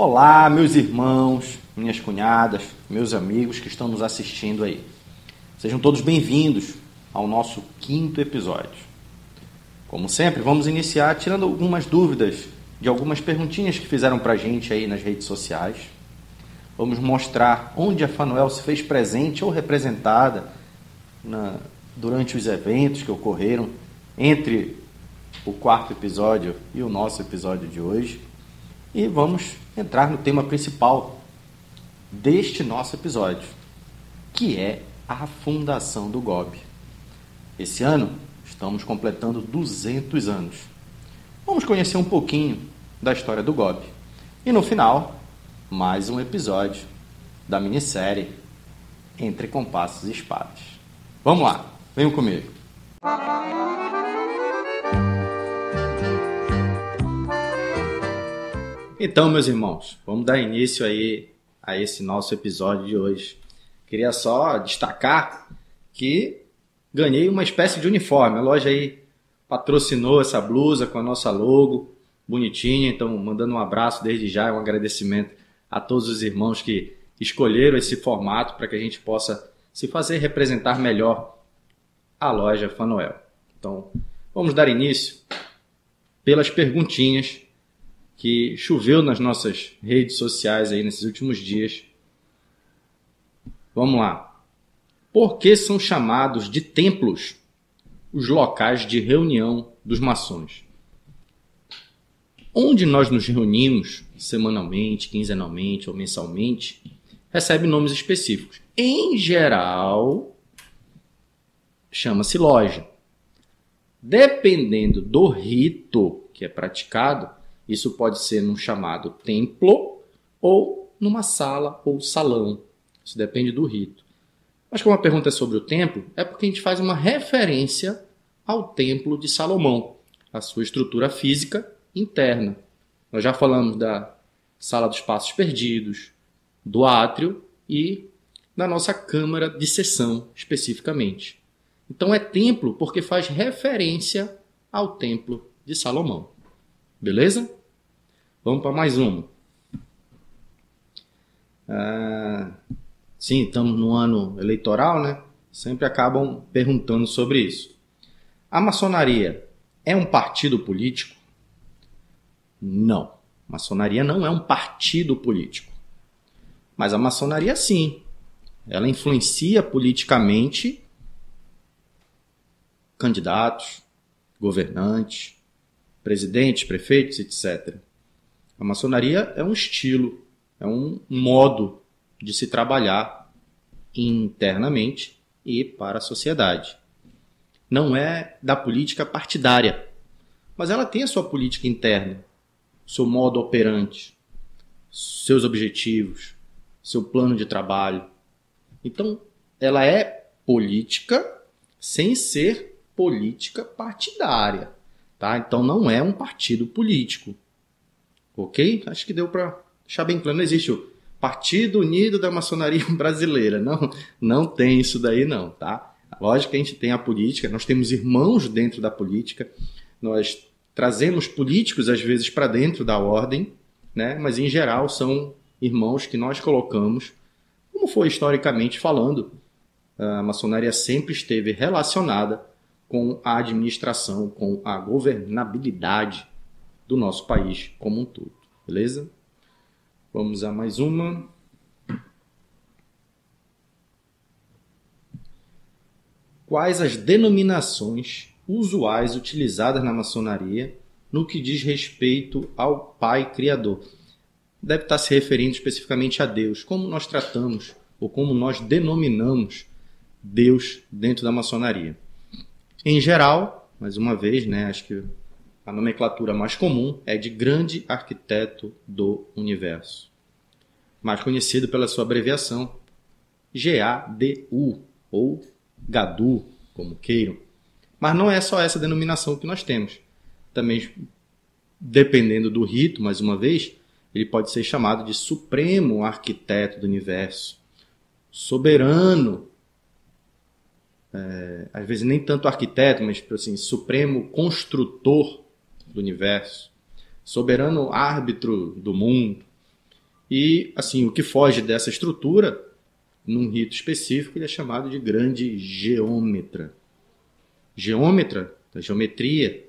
Olá, meus irmãos, minhas cunhadas, meus amigos que estão nos assistindo aí. Sejam todos bem-vindos ao nosso 5º episódio. Como sempre, vamos iniciar tirando algumas dúvidas de algumas perguntinhas que fizeram pra gente aí nas redes sociais. Vamos mostrar onde a Fanuel se fez presente ou representada durante os eventos que ocorreram entre o 4º episódio e o nosso episódio de hoje. E vamos entrar no tema principal deste nosso episódio, que é a fundação do GOB. Esse ano estamos completando 200 anos. Vamos conhecer um pouquinho da história do GOB. E no final, mais um episódio da minissérie Entre Compassos e Espadas. Vamos lá, venham comigo. Então, meus irmãos, vamos dar início aí a esse nosso episódio de hoje. Queria só destacar que ganhei uma espécie de uniforme. A loja aí patrocinou essa blusa com a nossa logo, bonitinha. Então, mandando um abraço desde já, um agradecimento a todos os irmãos que escolheram esse formato para que a gente possa se fazer representar melhor a loja Fanuel. Então, vamos dar início pelas perguntinhas que choveu nas nossas redes sociais aí nesses últimos dias. Vamos lá. Por que são chamados de templos os locais de reunião dos maçons? Onde nós nos reunimos semanalmente, quinzenalmente ou mensalmente, recebe nomes específicos. Em geral, chama-se loja. Dependendo do rito que é praticado, isso pode ser num chamado templo ou numa sala ou salão. Isso depende do rito. Mas como a pergunta é sobre o templo, é porque a gente faz uma referência ao templo de Salomão, a sua estrutura física interna. Nós já falamos da sala dos passos perdidos, do átrio e da nossa câmara de sessão, especificamente. Então é templo porque faz referência ao templo de Salomão. Beleza? Vamos para mais uma. Sim, estamos no ano eleitoral, né? Sempre acabam perguntando sobre isso. A maçonaria é um partido político? Não. A maçonaria não é um partido político. Mas a maçonaria, sim. Ela influencia politicamente candidatos, governantes, presidentes, prefeitos, etc. A maçonaria é um estilo, é um modo de se trabalhar internamente e para a sociedade. Não é da política partidária, mas ela tem a sua política interna, seu modo operante, seus objetivos, seu plano de trabalho. Então, ela é política sem ser política partidária. Tá? Então não é um partido político. Ok? Acho que deu para deixar bem claro. Não existe o Partido Unido da Maçonaria Brasileira. Não tem isso daí não. Tá? Lógico que a gente tem a política, nós temos irmãos dentro da política, nós trazemos políticos às vezes para dentro da ordem, né? Mas em geral são irmãos que nós colocamos, como foi historicamente falando, a maçonaria sempre esteve relacionada com a administração, com a governabilidade do nosso país como um todo. Beleza? Vamos a mais uma. Quais as denominações usuais utilizadas na maçonaria no que diz respeito ao Pai Criador? Deve estar se referindo especificamente a Deus. Como nós tratamos ou como nós denominamos Deus dentro da maçonaria? Em geral, mais uma vez, né, acho que a nomenclatura mais comum é de Grande Arquiteto do Universo, mais conhecido pela sua abreviação GADU ou GADU, como queiram. Mas não é só essa denominação que nós temos. Também, dependendo do rito, mais uma vez, ele pode ser chamado de Supremo Arquiteto do Universo, Soberano, às vezes nem tanto arquiteto, mas assim, Supremo Construtor do Universo, Soberano Árbitro do Mundo. E, assim, o que foge dessa estrutura, num rito específico, ele é chamado de grande geômetra. Geômetra, da geometria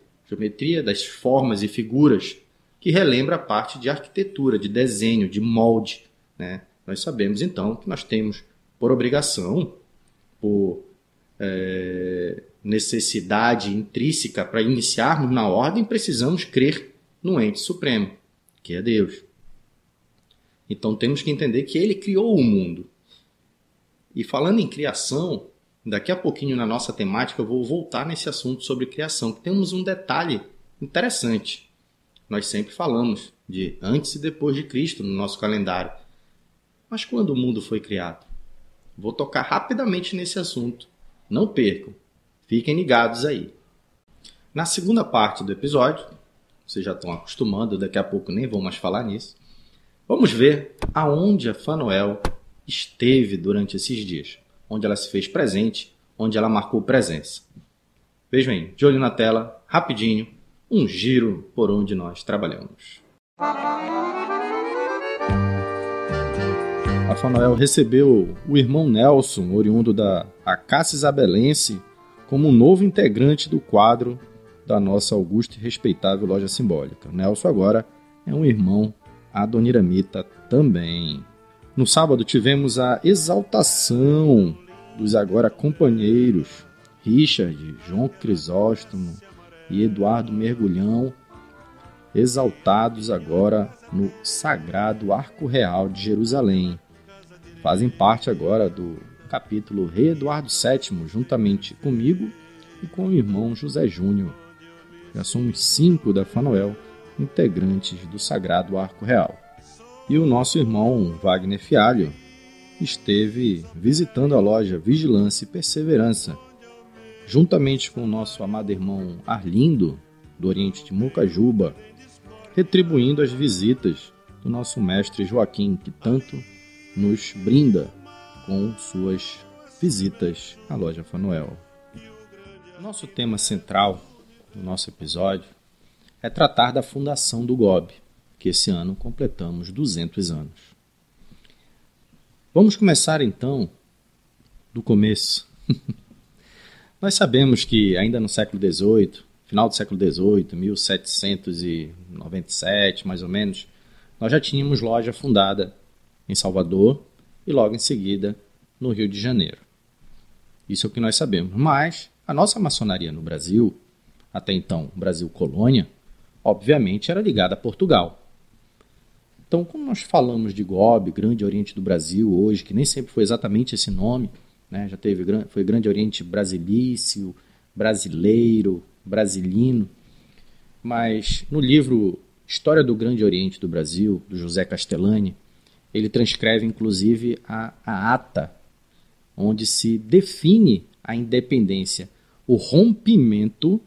das formas e figuras, que relembra a parte de arquitetura, de desenho, de molde, né? Nós sabemos, então, que nós temos, por obrigação, por necessidade intrínseca para iniciarmos na ordem, precisamos crer no ente supremo, que é Deus. Então temos que entender que ele criou o mundo. E falando em criação, daqui a pouquinho na nossa temática eu vou voltar nesse assunto sobre criação, que temos um detalhe interessante. Nós sempre falamos de antes e depois de Cristo no nosso calendário. Mas quando o mundo foi criado? Vou tocar rapidamente nesse assunto. Não percam. Fiquem ligados aí. Na segunda parte do episódio, vocês já estão acostumando, daqui a pouco nem vou mais falar nisso, vamos ver aonde a Fanuel esteve durante esses dias, onde ela se fez presente, onde ela marcou presença. Vejam aí, de olho na tela, rapidinho, um giro por onde nós trabalhamos. A Fanuel recebeu o irmão Nelson, oriundo da Acácia Isabelense, como um novo integrante do quadro da nossa augusta e respeitável loja simbólica. O Nelson agora é um irmão adoniramita também. No sábado tivemos a exaltação dos agora companheiros Richard, João Crisóstomo e Eduardo Mergulhão, exaltados agora no Sagrado Arco Real de Jerusalém. Fazem parte agora do capítulo Rei Eduardo VII, juntamente comigo e com o irmão José Júnior. Já somos 5 da Fanuel, integrantes do Sagrado Arco Real. E o nosso irmão Wagner Fialho esteve visitando a loja Vigilância e Perseverança, juntamente com o nosso amado irmão Arlindo, do Oriente de Mucajuba, retribuindo as visitas do nosso mestre Joaquim, que tanto nos brinda com suas visitas à loja Fanuel. Nosso tema central no nosso episódio é tratar da fundação do GOB, que esse ano completamos 200 anos. Vamos começar então do começo. Nós sabemos que ainda no século XVIII, final do século XVIII, 1797 mais ou menos, nós já tínhamos loja fundada em Salvador e logo em seguida no Rio de Janeiro. Isso é o que nós sabemos. Mas a nossa maçonaria no Brasil, até então Brasil colônia, obviamente era ligada a Portugal. Então, quando nós falamos de GOB, Grande Oriente do Brasil, hoje, que nem sempre foi exatamente esse nome, né? Já foi Grande Oriente Brasilício, Brasileiro, Brasilino, mas no livro História do Grande Oriente do Brasil, do José Castellani, ele transcreve inclusive a ata, onde se define a independência, o rompimento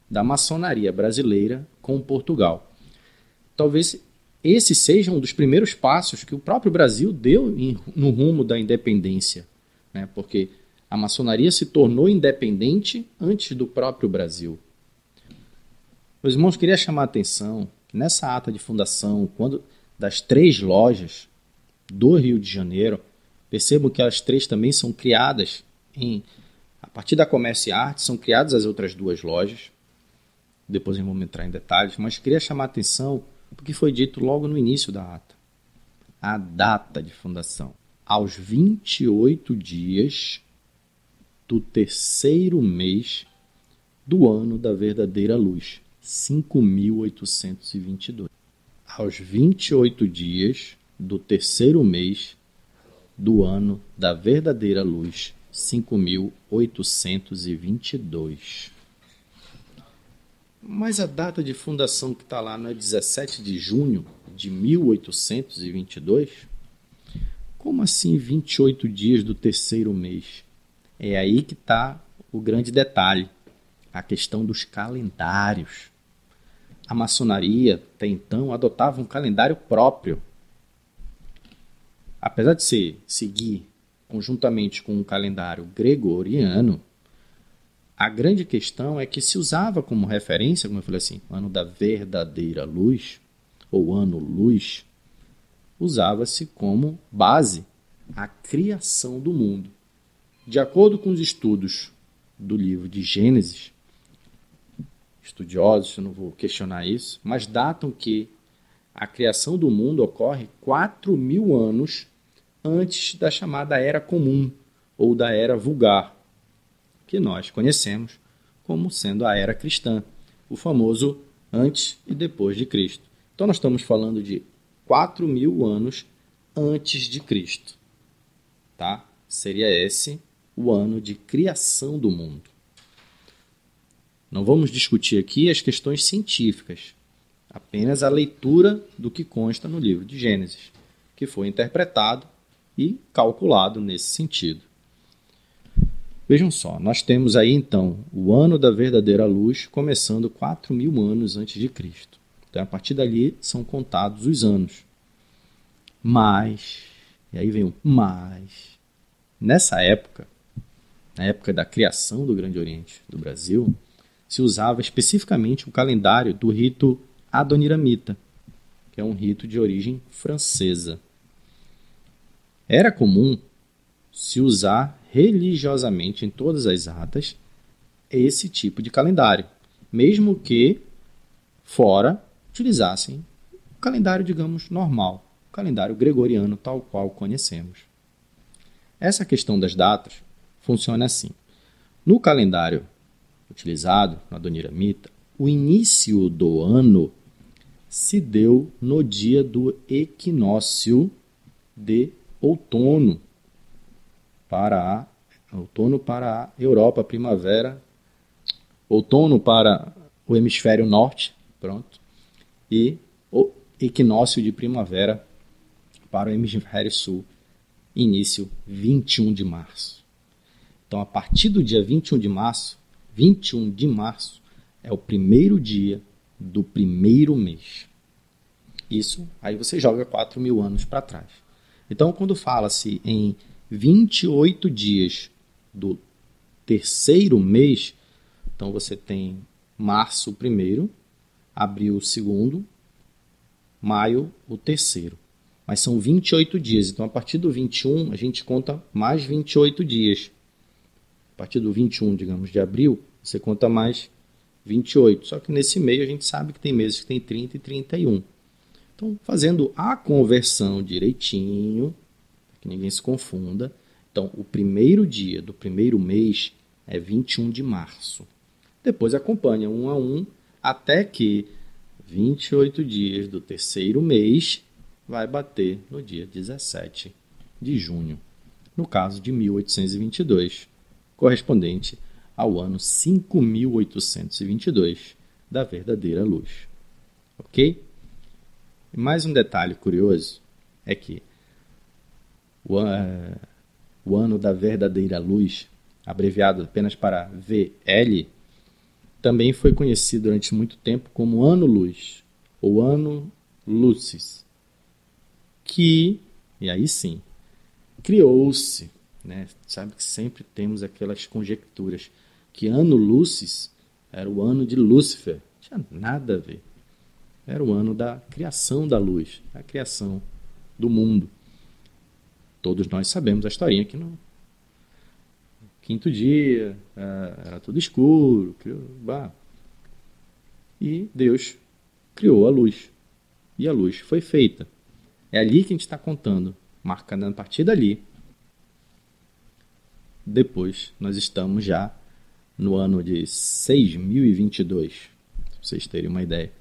da maçonaria brasileira com Portugal. Talvez esse seja um dos primeiros passos que o próprio Brasil deu no rumo da independência, né? Porque a maçonaria se tornou independente antes do próprio Brasil. Meus irmãos, queria chamar a atenção que nessa ata de fundação, quando das 3 lojas do Rio de Janeiro, percebam que as 3 também são criadas a partir da Comércio e Arte, são criadas as outras 2 lojas. Depois vamos entrar em detalhes, mas queria chamar a atenção porque foi dito logo no início da ata. A data de fundação. Aos 28 dias do 3º mês do ano da verdadeira luz, 5.822. Aos 28 dias do 3º mês do ano da verdadeira luz, 5.822. Mas a data de fundação que está lá não é 17 de junho de 1822? Como assim 28 dias do 3º mês? É aí que está o grande detalhe, a questão dos calendários. A maçonaria, até então, adotava um calendário próprio. Apesar de seguir conjuntamente com um calendário gregoriano, a grande questão é que se usava como referência, como eu falei assim, o ano da verdadeira luz, ou ano luz, usava-se como base a criação do mundo. De acordo com os estudos do livro de Gênesis, estudiosos, eu não vou questionar isso, mas datam que a criação do mundo ocorre 4.000 anos antes da chamada Era Comum, ou da Era Vulgar, que nós conhecemos como sendo a Era Cristã, o famoso antes e depois de Cristo. Então nós estamos falando de 4.000 anos antes de Cristo. Tá? Seria esse o ano de criação do mundo. Não vamos discutir aqui as questões científicas, apenas a leitura do que consta no livro de Gênesis, que foi interpretado e calculado nesse sentido. Vejam só, nós temos aí então o ano da verdadeira luz começando 4.000 anos antes de Cristo. Então a partir dali são contados os anos. Mas, e aí vem o mas, nessa época, na época da criação do Grande Oriente do Brasil, se usava especificamente o calendário do rito adoniramita, que é um rito de origem francesa. Era comum se usar religiosamente em todas as datas esse tipo de calendário, mesmo que fora utilizassem o calendário, digamos, normal, o calendário gregoriano tal qual conhecemos. Essa questão das datas funciona assim. No calendário utilizado no adoniramita, o início do ano se deu no dia do equinócio de outono para a Europa, primavera, outono para o hemisfério norte, pronto, e o equinócio de primavera para o hemisfério sul, início 21 de março. Então, a partir do dia 21 de março é o primeiro dia do primeiro mês. Isso, aí você joga 4.000 anos para trás. Então, quando fala-se em 28 dias do terceiro mês, então você tem março o primeiro, abril o segundo, maio o terceiro. Mas são 28 dias, então a partir do 21 a gente conta mais 28 dias. A partir do 21, digamos, de abril, você conta mais 28. Só que nesse meio a gente sabe que tem meses que tem 30 e 31. Então, fazendo a conversão direitinho, para que ninguém se confunda, então o primeiro dia do primeiro mês é 21 de março. Depois acompanha um a um, até que 28 dias do terceiro mês vai bater no dia 17 de junho, no caso de 1822, correspondente ao ano 5.822 da verdadeira luz. Ok? E mais um detalhe curioso é que o ano da verdadeira luz, abreviado apenas para VL, também foi conhecido durante muito tempo como ano-luz, ou ano Lucis, que, e aí sim, criou-se, né? Sabe que sempre temos aquelas conjecturas, que ano Lucis era o ano de Lúcifer, não tinha nada a ver. Era o ano da criação da luz, a criação do mundo. Todos nós sabemos a historinha que no quinto dia era tudo escuro, e Deus criou a luz. E a luz foi feita. É ali que a gente está contando, marcando a partir dali. Depois nós estamos já no ano de 6.022, para vocês terem uma ideia.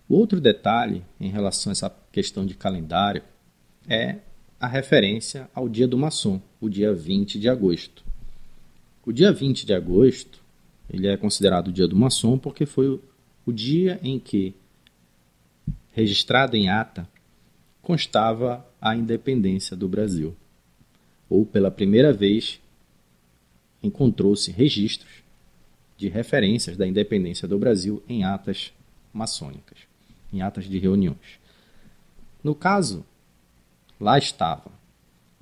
O outro detalhe em relação a essa questão de calendário é a referência ao dia do maçom, o dia 20 de agosto. O dia 20 de agosto ele é considerado o dia do maçom porque foi o dia em que, registrado em ata, constava a independência do Brasil. Ou pela primeira vez encontrou-se registros de referências da independência do Brasil em atas maçônicas, em atas de reuniões. No caso, lá estava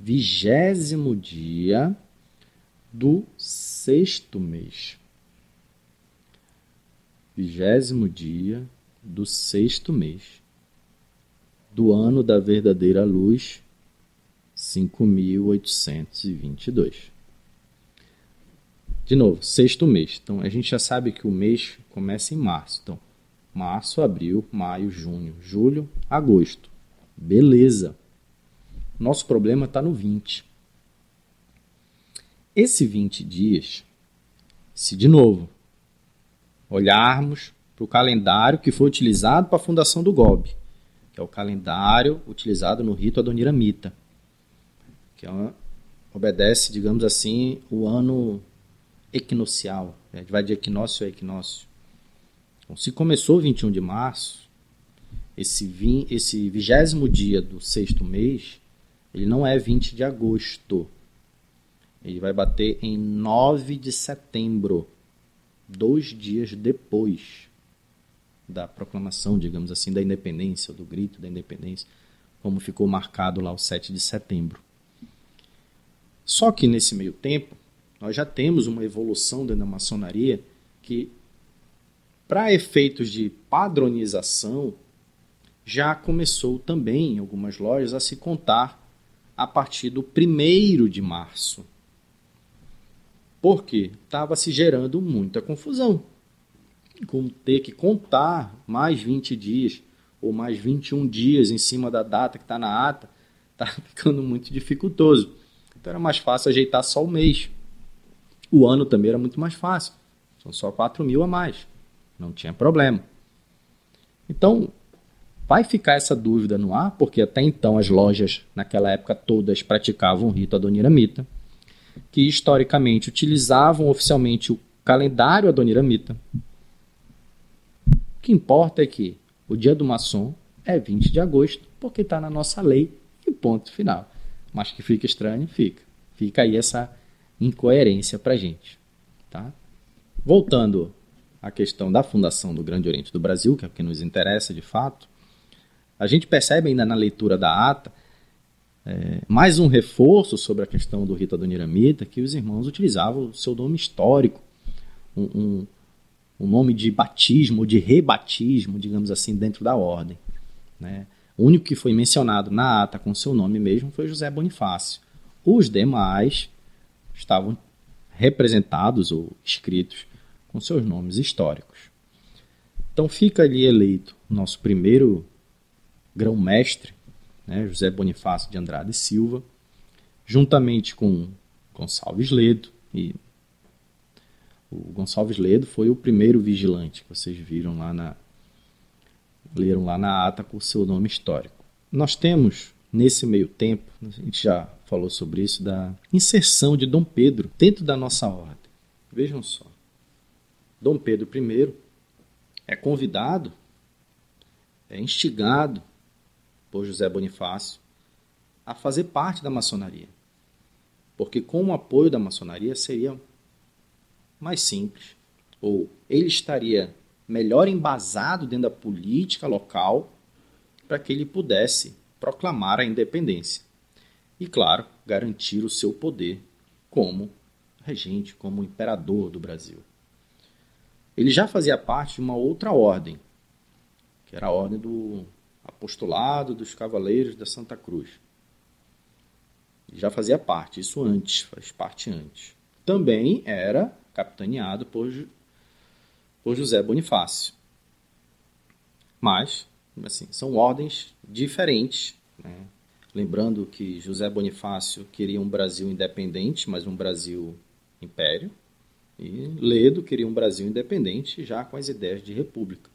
20º dia do sexto mês. 20º dia do sexto mês. do ano da verdadeira luz, 5.822. De novo, sexto mês. Então, a gente já sabe que o mês começa em março. Então, março, abril, maio, junho, julho, agosto. Beleza. Nosso problema está no 20. Esse 20 dias, se de novo olharmos para o calendário que foi utilizado para a fundação do GOB, que é o calendário utilizado no rito adoniramita, que obedece, digamos assim, o ano equinocial. A gente vai de equinócio a equinócio. Então, se começou 21 de março, esse 20º dia do sexto mês, ele não é 20 de agosto. Ele vai bater em 9 de setembro, 2 dias depois da proclamação, digamos assim, da independência, ou do grito da independência, como ficou marcado lá o 7 de setembro. Só que nesse meio tempo, nós já temos uma evolução dentro da maçonaria que, para efeitos de padronização, já começou também em algumas lojas a se contar a partir do 1º de março. Porque estava se gerando muita confusão. Com ter que contar mais 20 dias ou mais 21 dias em cima da data que está na ata, está ficando muito dificultoso. Então era mais fácil ajeitar só o mês. O ano também era muito mais fácil. São só 4.000 a mais. Não tinha problema. Então, vai ficar essa dúvida no ar, porque até então as lojas, naquela época todas, praticavam o rito adoniramita, que historicamente utilizavam oficialmente o calendário adoniramita. O que importa é que o dia do maçom é 20 de agosto, porque está na nossa lei e ponto final. Mas que fica estranho, fica. Fica aí essa incoerência para a gente. Tá? Voltando à questão da fundação do Grande Oriente do Brasil, que é o que nos interessa de fato, a gente percebe ainda na leitura da ata mais um reforço sobre a questão do rito adoniramita, que os irmãos utilizavam o seu nome histórico, um nome de batismo, de rebatismo, digamos assim, dentro da ordem. Né? O único que foi mencionado na ata com seu nome mesmo foi José Bonifácio. Os demais estavam representados ou escritos com seus nomes históricos. Então fica ali eleito o nosso primeiro grão-mestre, né, José Bonifácio de Andrade e Silva, juntamente com Gonçalves Ledo. E o Gonçalves Ledo foi o primeiro vigilante que vocês viram leram lá na ata com o seu nome histórico. Nós temos, nesse meio tempo, a gente já falou sobre isso, da inserção de Dom Pedro dentro da nossa ordem. Vejam só. Dom Pedro I é convidado, é instigado por José Bonifácio a fazer parte da maçonaria. Porque com o apoio da maçonaria seria mais simples, ou ele estaria melhor embasado dentro da política local para que ele pudesse proclamar a independência. E, claro, garantir o seu poder como regente, como imperador do Brasil. Ele já fazia parte de uma outra ordem, que era a ordem do Apostolado dos Cavaleiros da Santa Cruz. Ele já fazia parte, isso antes, faz parte antes. Também era capitaneado por José Bonifácio. Mas, assim, são ordens diferentes, né? Lembrando que José Bonifácio queria um Brasil independente, mas um Brasil império. E Ledo queria um Brasil independente, já com as ideias de república.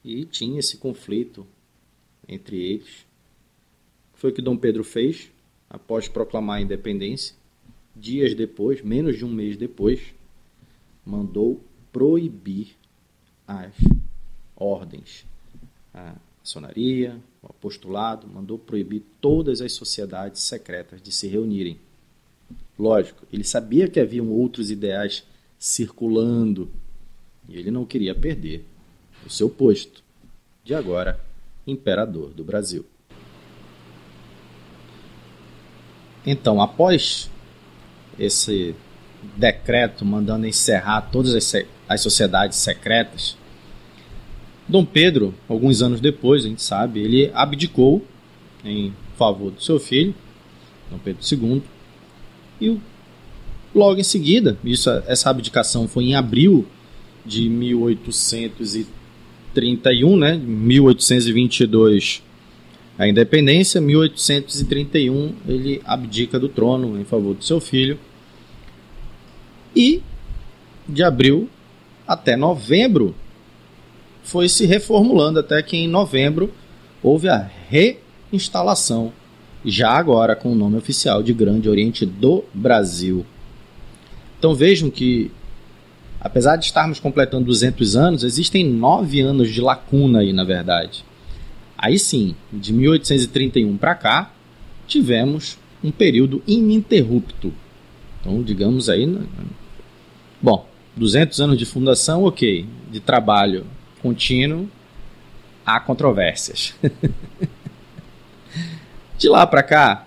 E tinha esse conflito entre eles. O que foi que Dom Pedro fez após proclamar a independência? Dias depois, menos de um mês depois, mandou proibir as ordens. A maçonaria, o apostolado, mandou proibir todas as sociedades secretas de se reunirem. Lógico, ele sabia que haviam outros ideais circulando e ele não queria perder o seu posto de agora imperador do Brasil. Então, após esse decreto mandando encerrar todas as sociedades secretas, Dom Pedro, alguns anos depois, a gente sabe, ele abdicou em favor do seu filho, Dom Pedro II, e logo em seguida, essa abdicação foi em abril de 1831, né? 1822 a independência, 1831 ele abdica do trono em favor do seu filho. E de abril até novembro foi se reformulando, até que em novembro houve a reinstalação, já agora com o nome oficial de Grande Oriente do Brasil. Então vejam que, apesar de estarmos completando 200 anos, existem 9 anos de lacuna aí, na verdade. Aí sim, de 1831 para cá, tivemos um período ininterrupto. Então, digamos aí... Bom, 200 anos de fundação, ok. De trabalho contínuo, há controvérsias. De lá para cá,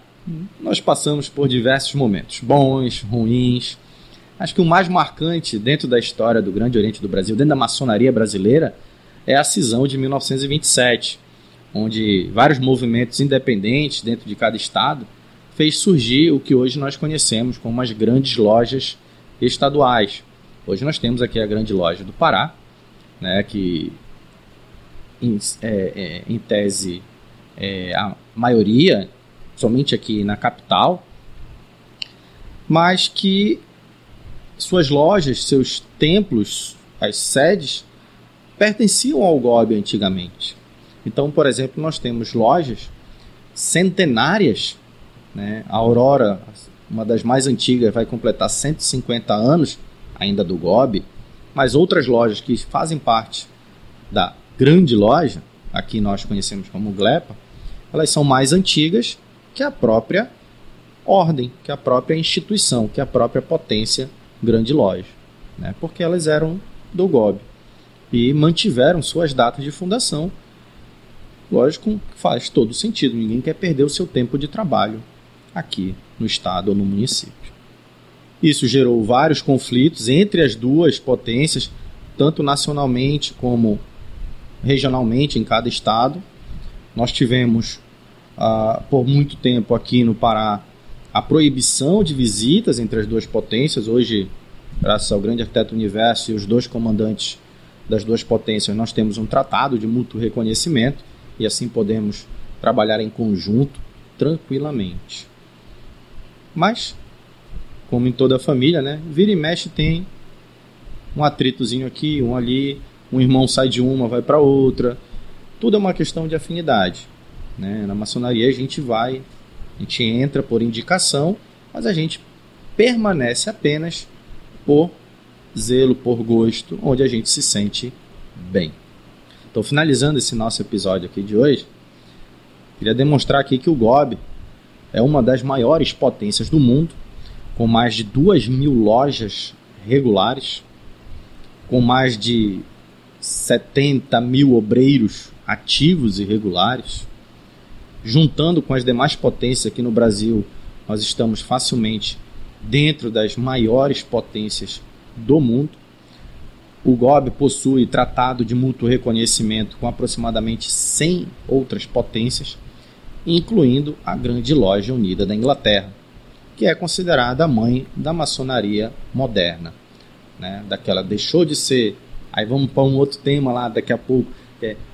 nós passamos por diversos momentos, bons, ruins. Acho que o mais marcante dentro da história do Grande Oriente do Brasil, dentro da maçonaria brasileira, é a cisão de 1927, onde vários movimentos independentes dentro de cada estado fez surgir o que hoje nós conhecemos como as grandes lojas estaduais. Hoje nós temos aqui a Grande Loja do Pará, né, que em tese a maioria, somente aqui na capital, mas que suas lojas, seus templos, as sedes, pertenciam ao GOB antigamente. Então, por exemplo, nós temos lojas centenárias, né? A Aurora, uma das mais antigas, vai completar 150 anos ainda do GOB, mas outras lojas que fazem parte da grande loja, aqui nós conhecemos como GLEPA, elas são mais antigas que a própria ordem, que a própria instituição, que a própria potência grande loja, né? Porque elas eram do GOB e mantiveram suas datas de fundação. Lógico, faz todo sentido, ninguém quer perder o seu tempo de trabalho aqui no estado ou no município. Isso gerou vários conflitos entre as duas potências, tanto nacionalmente como regionalmente em cada estado. Nós tivemos, por muito tempo aqui no Pará, a proibição de visitas entre as duas potências. Hoje, graças ao grande arquiteto do universo e os dois comandantes das duas potências, nós temos um tratado de mútuo reconhecimento e assim podemos trabalhar em conjunto tranquilamente. Mas, como em toda família, né, vira e mexe tem um atritozinho aqui, um ali, um irmão sai de uma, vai para outra. Tudo é uma questão de afinidade, né? Na maçonaria a gente entra por indicação, mas a gente permanece apenas por zelo, por gosto, onde a gente se sente bem. Então, finalizando esse nosso episódio aqui de hoje, queria demonstrar aqui que o GOB é uma das maiores potências do mundo, com mais de 2.000 lojas regulares, com mais de 70.000 obreiros ativos e regulares. Juntando com as demais potências aqui no Brasil, nós estamos facilmente dentro das maiores potências do mundo. O GOB possui tratado de mútuo reconhecimento com aproximadamente 100 outras potências, incluindo a Grande Loja Unida da Inglaterra, que é considerada a mãe da maçonaria moderna, né? Daquela deixou de ser, aí vamos para um outro tema lá daqui a pouco,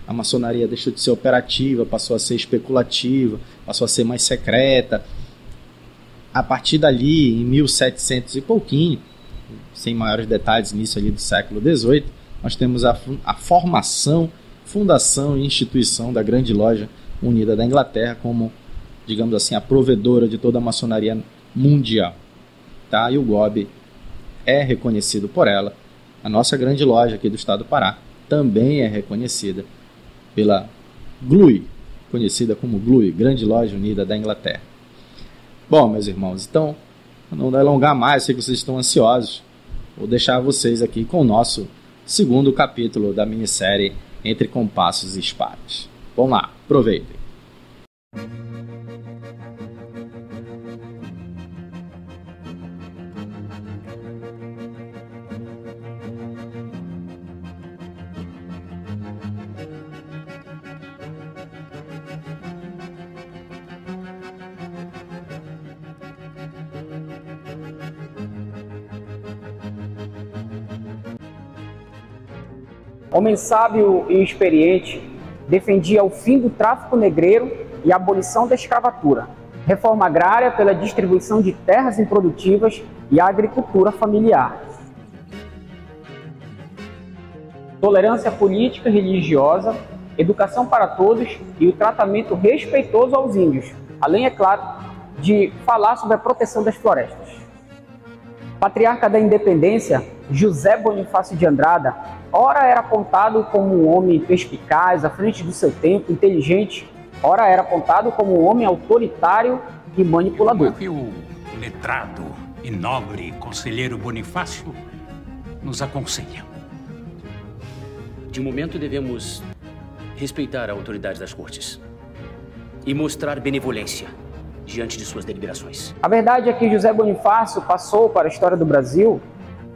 a maçonaria deixou de ser operativa, passou a ser especulativa, passou a ser mais secreta. A partir dali, em 1700 e pouquinho, sem maiores detalhes nisso ali do século XVIII, nós temos a formação, fundação e instituição da Grande Loja Unida da Inglaterra como, digamos assim, a provedora de toda a maçonaria mundial. Tá? E o GOB é reconhecido por ela. A nossa grande loja aqui do estado do Pará também é reconhecida pela GLUI, conhecida como GLUI, Grande Loja Unida da Inglaterra. Bom, meus irmãos, então, não vou alongar mais, sei que vocês estão ansiosos. Vou deixar vocês aqui com o nosso segundo capítulo da minissérie Entre Compassos e Espadas. Vamos lá, aproveitem. Homem sábio e experiente, defendia o fim do tráfico negreiro e a abolição da escravatura, reforma agrária pela distribuição de terras improdutivas e a agricultura familiar. Tolerância política e religiosa, educação para todos e o tratamento respeitoso aos índios, além, é claro, de falar sobre a proteção das florestas. Patriarca da Independência, José Bonifácio de Andrada, ora era apontado como um homem perspicaz, à frente do seu tempo, inteligente, ora era apontado como um homem autoritário e manipulador. Como é que o letrado e nobre conselheiro Bonifácio nos aconselha? De momento, devemos respeitar a autoridade das cortes e mostrar benevolência diante de suas deliberações. A verdade é que José Bonifácio passou para a história do Brasil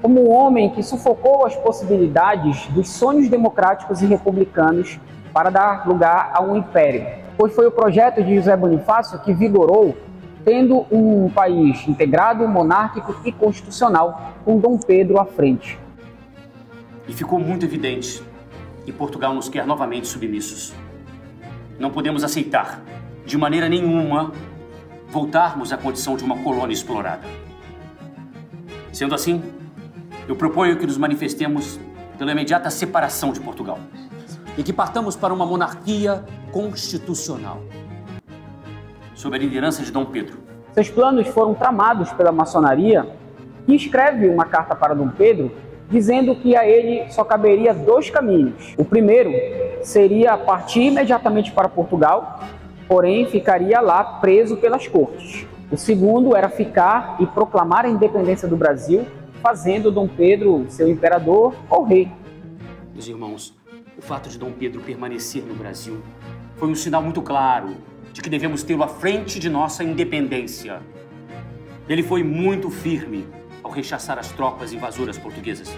como um homem que sufocou as possibilidades dos sonhos democráticos e republicanos para dar lugar a um império. Pois foi o projeto de José Bonifácio que vigorou, tendo um país integrado, monárquico e constitucional, com Dom Pedro à frente. E ficou muito evidente que Portugal nos quer novamente submissos. Não podemos aceitar, de maneira nenhuma, voltarmos à condição de uma colônia explorada. Sendo assim, eu proponho que nos manifestemos pela imediata separação de Portugal e que partamos para uma monarquia constitucional, sob a liderança de Dom Pedro. Seus planos foram tramados pela maçonaria, que escreve uma carta para Dom Pedro, dizendo que a ele só caberia dois caminhos. O primeiro seria partir imediatamente para Portugal, porém ficaria lá preso pelas cortes. O segundo era ficar e proclamar a independência do Brasil, fazendo Dom Pedro seu imperador ou rei. Meus irmãos, o fato de Dom Pedro permanecer no Brasil foi um sinal muito claro de que devemos tê-lo à frente de nossa independência. Ele foi muito firme ao rechaçar as tropas invasoras portuguesas.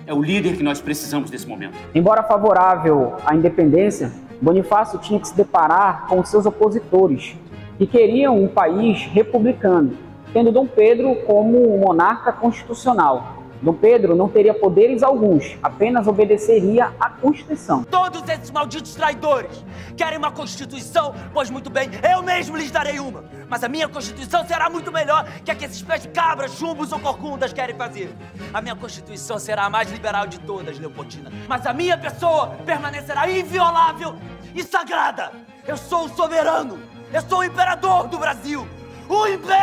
É o líder que nós precisamos nesse momento. Embora favorável à independência, Bonifácio tinha que se deparar com seus opositores, que queriam um país republicano, tendo Dom Pedro como um monarca constitucional. Dom Pedro não teria poderes alguns, apenas obedeceria à Constituição. Todos esses malditos traidores querem uma Constituição, pois muito bem, eu mesmo lhes darei uma. Mas a minha Constituição será muito melhor que a que esses pés de cabra, chumbos ou corcundas querem fazer. A minha Constituição será a mais liberal de todas, Leopoldina. Mas a minha pessoa permanecerá inviolável e sagrada. Eu sou o soberano, eu sou o imperador do Brasil.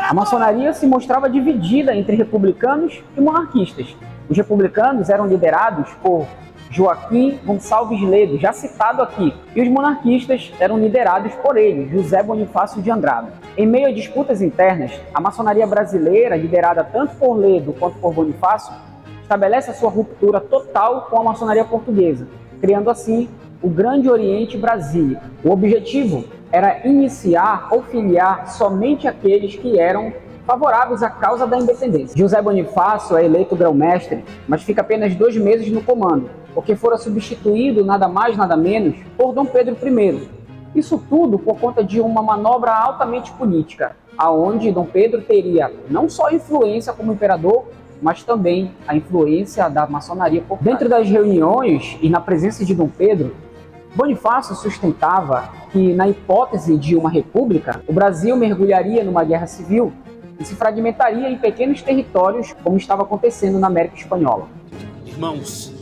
A maçonaria se mostrava dividida entre republicanos e monarquistas. Os republicanos eram liderados por Joaquim Gonçalves Ledo, já citado aqui, e os monarquistas eram liderados por ele, José Bonifácio de Andrada. Em meio a disputas internas, a maçonaria brasileira, liderada tanto por Ledo quanto por Bonifácio, estabelece a sua ruptura total com a maçonaria portuguesa, criando assim o Grande Oriente Brasílico. O objetivo era iniciar ou filiar somente aqueles que eram favoráveis à causa da independência. José Bonifácio é eleito grão-mestre, mas fica apenas 2 meses no comando, porque fora substituído nada mais nada menos por Dom Pedro I. Isso tudo por conta de uma manobra altamente política, aonde Dom Pedro teria não só influência como imperador, mas também a influência da maçonaria por trás. Dentro das reuniões e na presença de Dom Pedro, Bonifácio sustentava que, na hipótese de uma república, o Brasil mergulharia numa guerra civil e se fragmentaria em pequenos territórios, como estava acontecendo na América Espanhola. Irmãos,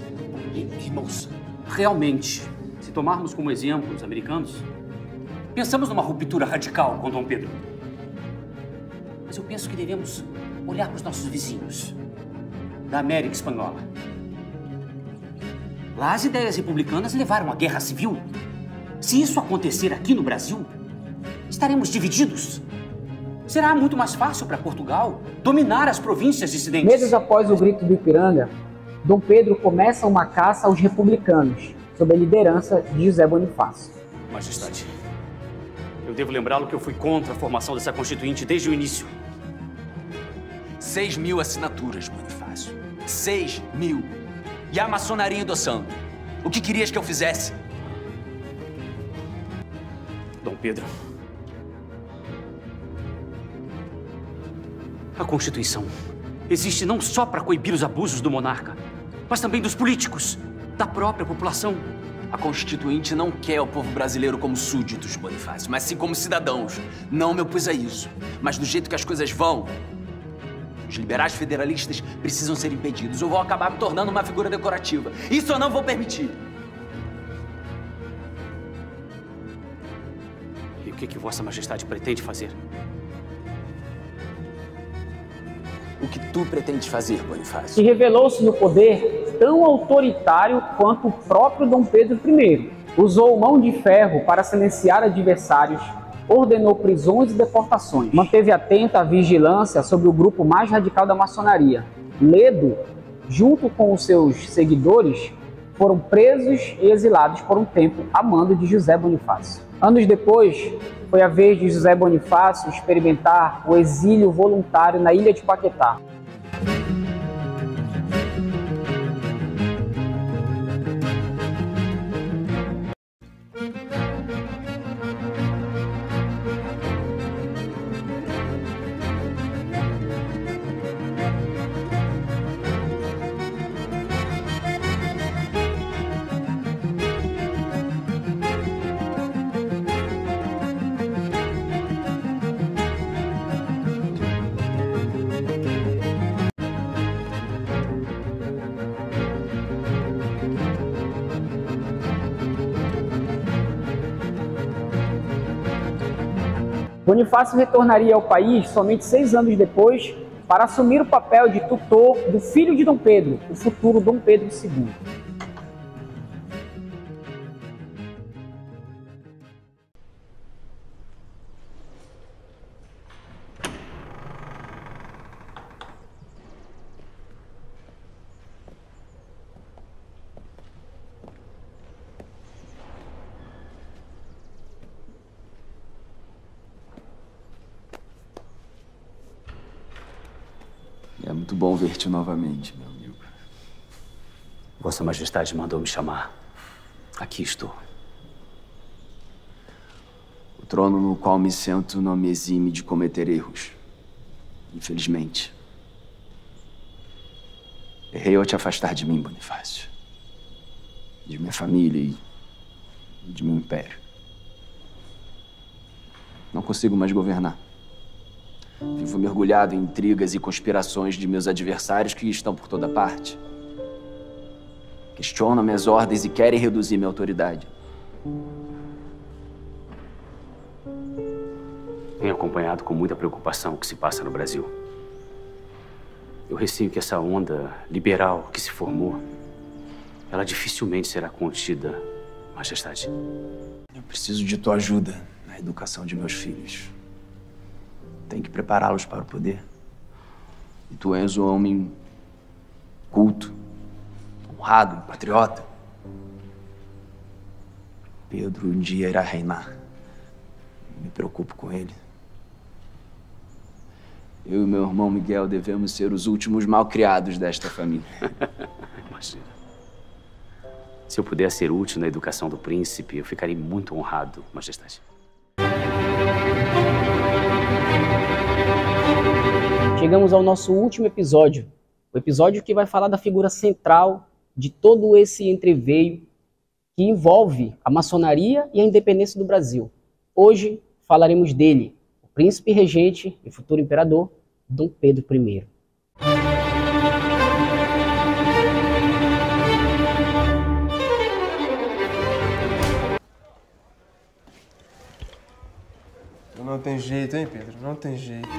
realmente, se tomarmos como exemplo os americanos, pensamos numa ruptura radical com Dom Pedro. Mas eu penso que devemos olhar para os nossos vizinhos da América Espanhola. Lá as ideias republicanas levaram à guerra civil. Se isso acontecer aqui no Brasil, estaremos divididos. Será muito mais fácil para Portugal dominar as províncias dissidentes. Meses após o grito do Ipiranga, Dom Pedro começa uma caça aos republicanos, sob a liderança de José Bonifácio. Majestade, eu devo lembrá-lo que eu fui contra a formação dessa Constituinte desde o início. 6.000 assinaturas, Bonifácio. 6.000. E a maçonaria endossando. O que querias que eu fizesse? Dom Pedro, a Constituição existe não só para coibir os abusos do monarca, mas também dos políticos. da própria população. A Constituinte não quer o povo brasileiro como súditos, Bonifácio, mas sim como cidadãos. Não me opus a isso. Mas do jeito que as coisas vão, os liberais federalistas precisam ser impedidos ou vão acabar me tornando uma figura decorativa. Isso eu não vou permitir. E o que Vossa Majestade pretende fazer? O que tu pretendes fazer, Bonifácio? E revelou-se no poder tão autoritário quanto o próprio Dom Pedro I. Usou mão de ferro para silenciar adversários, ordenou prisões e deportações, manteve atenta a vigilância sobre o grupo mais radical da maçonaria. Ledo, junto com os seus seguidores, foram presos e exilados por um tempo a mando de José Bonifácio. Anos depois, foi a vez de José Bonifácio experimentar o exílio voluntário na ilha de Paquetá. Bonifácio retornaria ao país somente 6 anos depois para assumir o papel de tutor do filho de Dom Pedro, o futuro Dom Pedro II. É muito bom ver-te novamente, meu amigo. Vossa Majestade mandou me chamar. Aqui estou. O trono no qual me sento não me exime de cometer erros. Infelizmente. Errei ao te afastar de mim, Bonifácio. De minha família e de meu império. Não consigo mais governar. Vivo mergulhado em intrigas e conspirações de meus adversários que estão por toda parte. Questionam minhas ordens e querem reduzir minha autoridade. Tenho acompanhado com muita preocupação o que se passa no Brasil. Eu receio que essa onda liberal que se formou, ela dificilmente será contida, Majestade. Eu preciso de tua ajuda na educação de meus filhos. Tem que prepará-los para o poder. E tu és um homem culto, honrado, patriota. Pedro um dia irá reinar. Me preocupo com ele. Eu e meu irmão Miguel devemos ser os últimos malcriados desta família. Imagina. Se eu puder ser útil na educação do príncipe, eu ficarei muito honrado, Majestade. Chegamos ao nosso último episódio, o episódio que vai falar da figura central de todo esse entreveio que envolve a maçonaria e a independência do Brasil. Hoje falaremos dele, o príncipe regente e futuro imperador, Dom Pedro I. Não tem jeito, hein, Pedro? Não tem jeito.